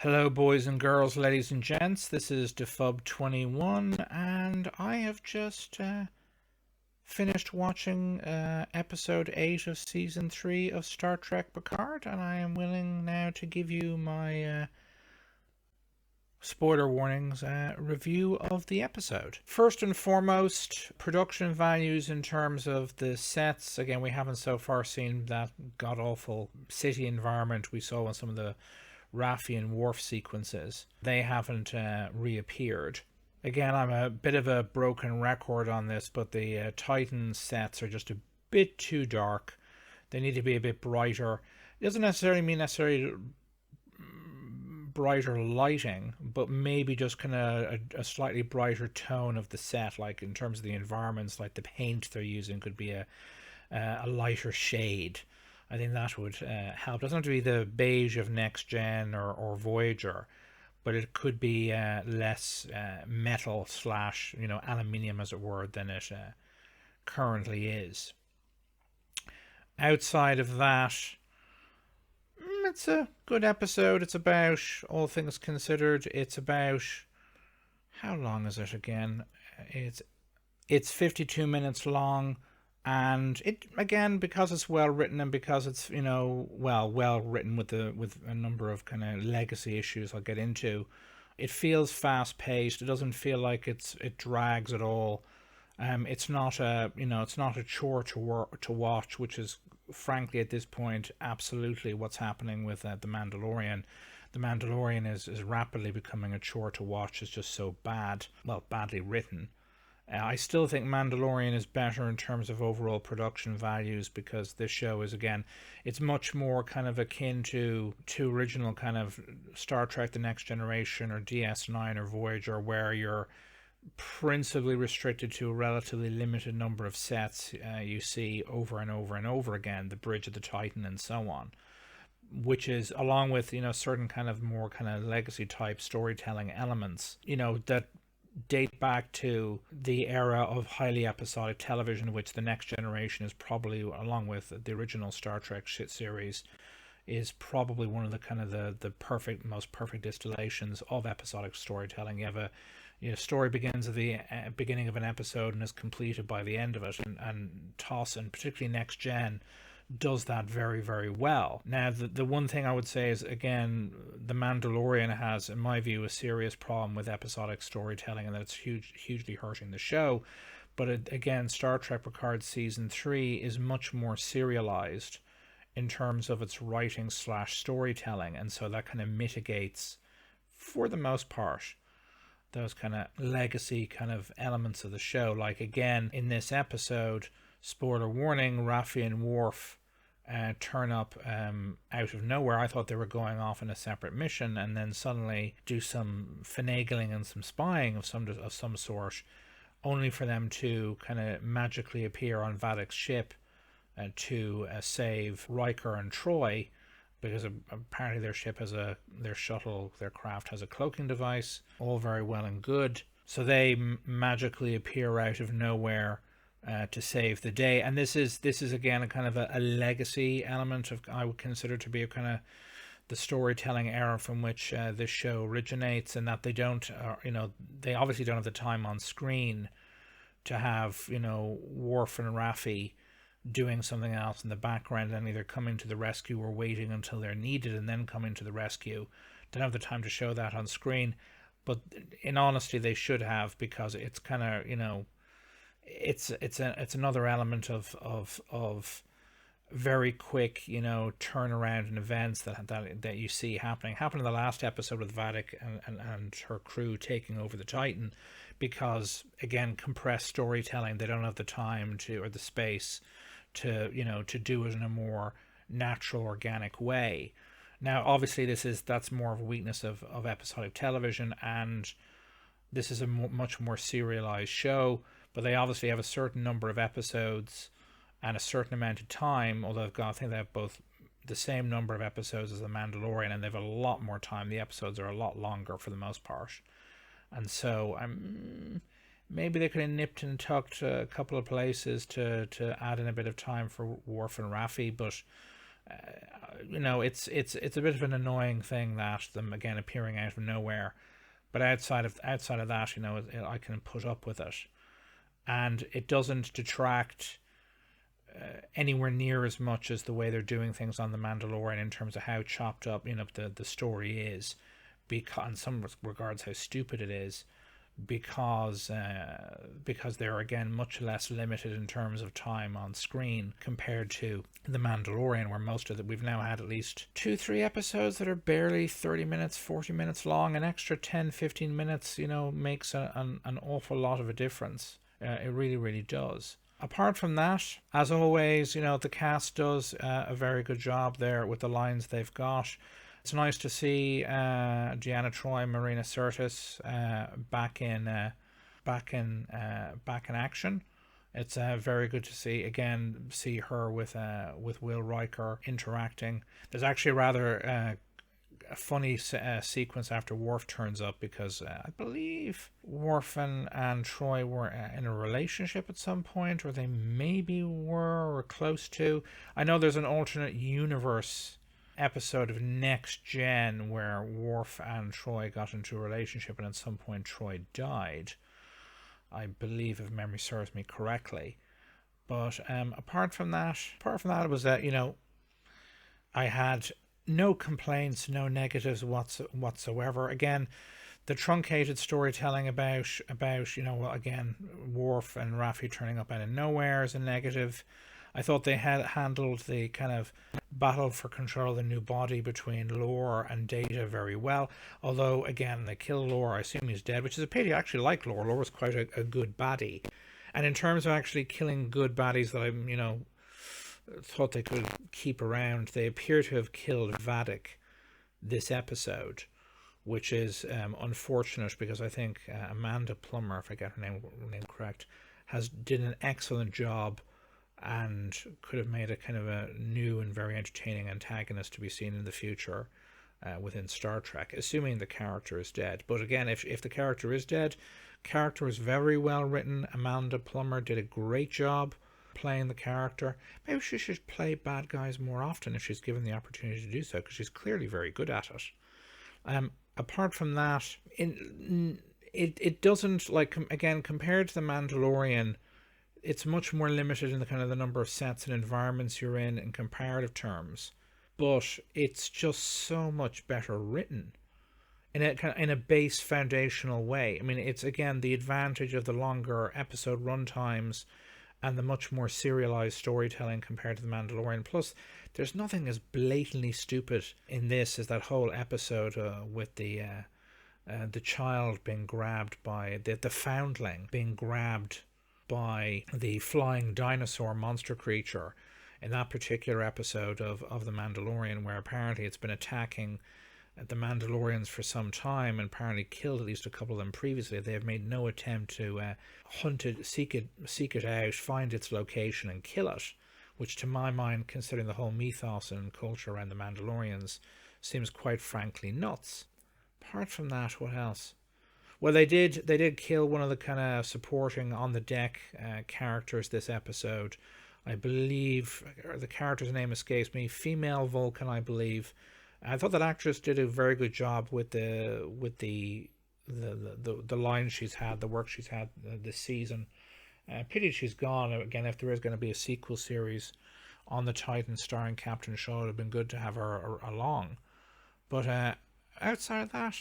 Hello, boys and girls, ladies and gents. This is Defub21, and I have just finished watching episode 8 of season 3 of Star Trek Picard, and I am willing now to give you my spoiler warnings review of the episode. First and foremost, production values in terms of the sets. Again, we haven't so far seen that god awful city environment we saw in some of the Raffi and Worf sequences. They haven't reappeared. Again, I'm a bit of a broken record on this, but the Titan sets are just a bit too dark. They need to be a bit brighter. It doesn't necessarily mean brighter lighting, but maybe just kind of a slightly brighter tone of the set, like in terms of the environments, like the paint they're using could be a lighter shade. I think that would help. It doesn't have to be the beige of Next Gen or Voyager, but it could be less metal slash, aluminium, as it were, than it currently is. Outside of that, it's a good episode. It's about, all things considered, it's about, how long is it again? It's 52 minutes long. And it, again, because it's well written and because it's well written with a number of kind of legacy issues I'll get into, it feels fast paced. It doesn't feel like it drags at all. It's not a chore to watch, which is frankly at this point absolutely what's happening with the Mandalorian. The Mandalorian is rapidly becoming a chore to watch. It's just so badly written. I still think Mandalorian is better in terms of overall production values, because this show is, again, it's much more kind of akin to original kind of Star Trek The Next Generation or DS9 or Voyager, where you're principally restricted to a relatively limited number of sets you see over and over and over again, the Bridge of the Titan and so on, which is, along with certain kind of more kind of legacy type storytelling elements that date back to the era of highly episodic television, which The Next Generation is probably, along with the original Star Trek series, is probably one of the kind of the most perfect distillations of episodic storytelling. You have a story begins at the beginning of an episode and is completed by the end of it, and TOS, and particularly Next Gen, does that very, very well. Now, the one thing I would say is, again, The Mandalorian has, in my view, a serious problem with episodic storytelling, and that it's hugely hurting the show. But again, Star Trek Picard Season 3 is much more serialized in terms of its writing slash storytelling, and so that kind of mitigates, for the most part, those kind of legacy kind of elements of the show. Like, again, in this episode, spoiler warning, Raffi and Worf turn up out of nowhere. I thought they were going off on a separate mission, and then suddenly do some finagling and some spying of some sort, only for them to kind of magically appear on Vadic's ship to save Riker and Troy, because apparently their craft has a cloaking device. All very well and good. So they magically appear out of nowhere to save the day. And this is again a kind of a legacy element of, I would consider to be a kind of the storytelling era from which this show originates, and that they don't they obviously don't have the time on screen to have Worf and Raffi doing something else in the background and either coming to the rescue or waiting until they're needed and then coming to the rescue. They don't have the time to show that on screen, but in honesty they should have, because it's kind of it's another element of very quick turnaround in events that you see happened in the last episode with Vadic and her crew taking over the Titan, because again, compressed storytelling, they don't have the time or the space to do it in a more natural, organic way. Now obviously that's more of a weakness of episodic television, and this is a much more serialized show. But they obviously have a certain number of episodes and a certain amount of time, although I think they have both the same number of episodes as The Mandalorian, and they have a lot more time. The episodes are a lot longer for the most part. And so maybe they could have nipped and tucked a couple of places to add in a bit of time for Worf and Raffi, but It's a bit of an annoying thing that them again appearing out of nowhere. But outside of that, I can put up with it, and it doesn't detract anywhere near as much as the way they're doing things on the Mandalorian in terms of how chopped up the story is, because in some regards how stupid it is, because they're again much less limited in terms of time on screen compared to the Mandalorian, where most of we've now had at least 2-3 episodes that are barely 30 minutes 40 minutes long. An extra 10-15 minutes makes an awful lot of a difference. It really, really does. Apart from that, as always, the cast does a very good job there with the lines they've got. It's nice to see Deanna Troi, Marina Sirtis back in action. It's very good to see her with Will Riker interacting. There's actually a rather a funny sequence after Worf turns up, because I believe Worf and Troy were in a relationship at some point, or they maybe were or close to. I know there's an alternate universe episode of Next Gen where Worf and Troy got into a relationship, and at some point Troy died, I believe, if memory serves me correctly. But apart from that, it was that I had no complaints, no negatives whatsoever. Again, the truncated storytelling about again, Worf and Raffi turning up out of nowhere is a negative. I thought they had handled the kind of battle for control of the new body between Lore and Data very well. Although, again, they kill Lore. I assume he's dead, which is a pity. I actually like Lore. Lore was quite a good baddie. And in terms of actually killing good baddies that I'm, thought they could keep around, they appear to have killed Vadik this episode, which is unfortunate, because I think Amanda Plummer, if I get her name correct, did an excellent job and could have made a kind of a new and very entertaining antagonist to be seen in the future within Star Trek, assuming the character is dead. But again, if the character is dead, character is very well written. Amanda Plummer did a great job playing the character. Maybe she should play bad guys more often if she's given the opportunity to do so, because she's clearly very good at it. Apart from that, it doesn't, again, compared to the Mandalorian, it's much more limited in the kind of the number of sets and environments you're in comparative terms, but it's just so much better written in a base foundational way. I mean, it's again the advantage of the longer episode runtimes and the much more serialized storytelling compared to the Mandalorian. Plus, there's nothing as blatantly stupid in this as that whole episode with the child being grabbed by the foundling being grabbed by the flying dinosaur monster creature in that particular episode of The Mandalorian, where apparently it's been attacking the Mandalorians for some time and apparently killed at least a couple of them previously. They have made no attempt to hunt it, seek it out, find its location and kill it, which to my mind, considering the whole mythos and culture around the Mandalorians, seems quite frankly nuts. Apart from that, what else? Well, they did kill one of the kind of supporting on the deck characters this episode. I believe the character's name escapes me. Female Vulcan, I believe. I thought that actress did a very good job with the lines she's had, the work she's had this season. Pity she's gone. Again, if there is going to be a sequel series on the Titan starring Captain Shaw, it would have been good to have her along. But outside of that,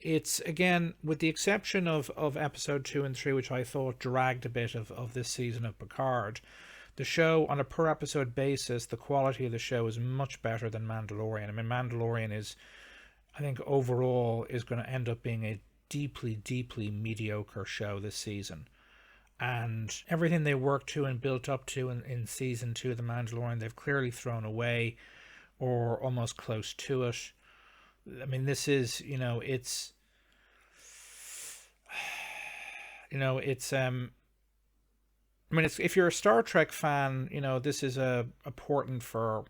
it's, again, with the exception of episode 2 and 3, which I thought dragged a bit of this season of Picard, the show, on a per episode basis, the quality of the show is much better than Mandalorian. I mean, Mandalorian is, I think, overall is going to end up being a deeply, deeply mediocre show this season. And everything they worked to and built up to in season 2 of The Mandalorian, they've clearly thrown away or almost close to it. I mean, this is, it's I mean, if you're a Star Trek fan, this is important for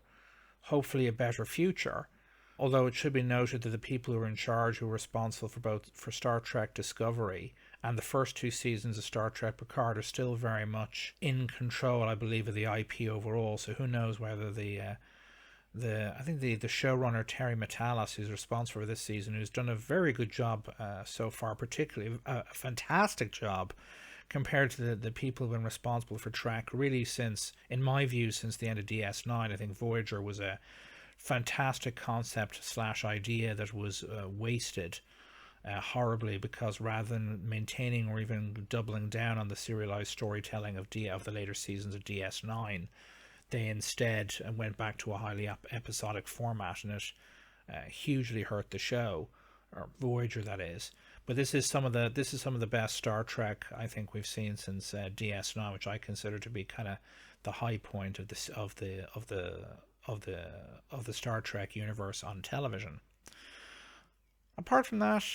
hopefully a better future. Although it should be noted that the people who are in charge, who are responsible for Star Trek Discovery and the first 2 seasons of Star Trek Picard, are still very much in control, I believe, of the IP overall. So who knows whether the I think the showrunner Terry Matalas, who's responsible for this season, who's done a very good job so far, particularly a fantastic job compared to the people who've been responsible for Trek, really since, in my view, since the end of DS9. I think Voyager was a fantastic concept slash idea that was wasted horribly, because rather than maintaining or even doubling down on the serialized storytelling of the later seasons of DS9, they instead went back to a highly episodic format, and it hugely hurt the show, or Voyager, that is. But this is some of the best Star Trek I think we've seen since DS9, which I consider to be kind of the high point of the Star Trek universe on television. Apart from that,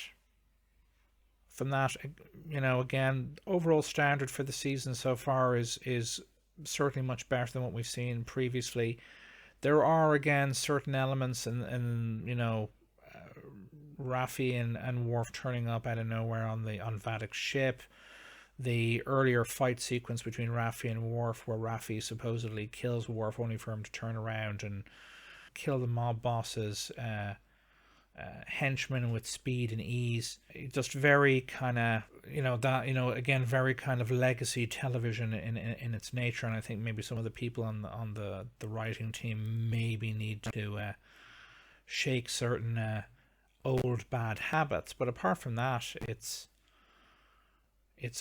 again, overall standard for the season so far is certainly much better than what we've seen previously. There are, again, certain elements in Raffi and Worf turning up out of nowhere on Vadic's ship. The earlier fight sequence between Raffi and Worf, where Raffi supposedly kills Worf only for him to turn around and kill the mob boss's henchman with speed and ease. Just very kind of, again, very kind of legacy television in its nature. And I think maybe some of the people on the writing team maybe need to shake certain old bad habits. But apart from that, it's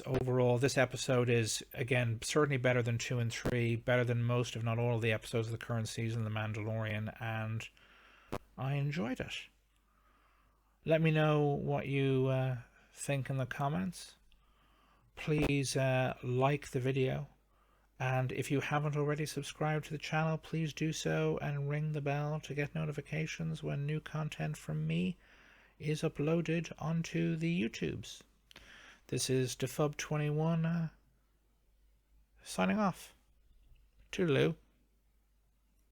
overall, this episode is, again, certainly better than 2 and 3, better than most, if not all, of the episodes of the current season of The Mandalorian, and I enjoyed it. Let me know what you think in the comments. Please like the video, and if you haven't already subscribed to the channel, please do so and ring the bell to get notifications when new content from me is uploaded onto the YouTubes. This is Defub21 signing off. Toodaloo.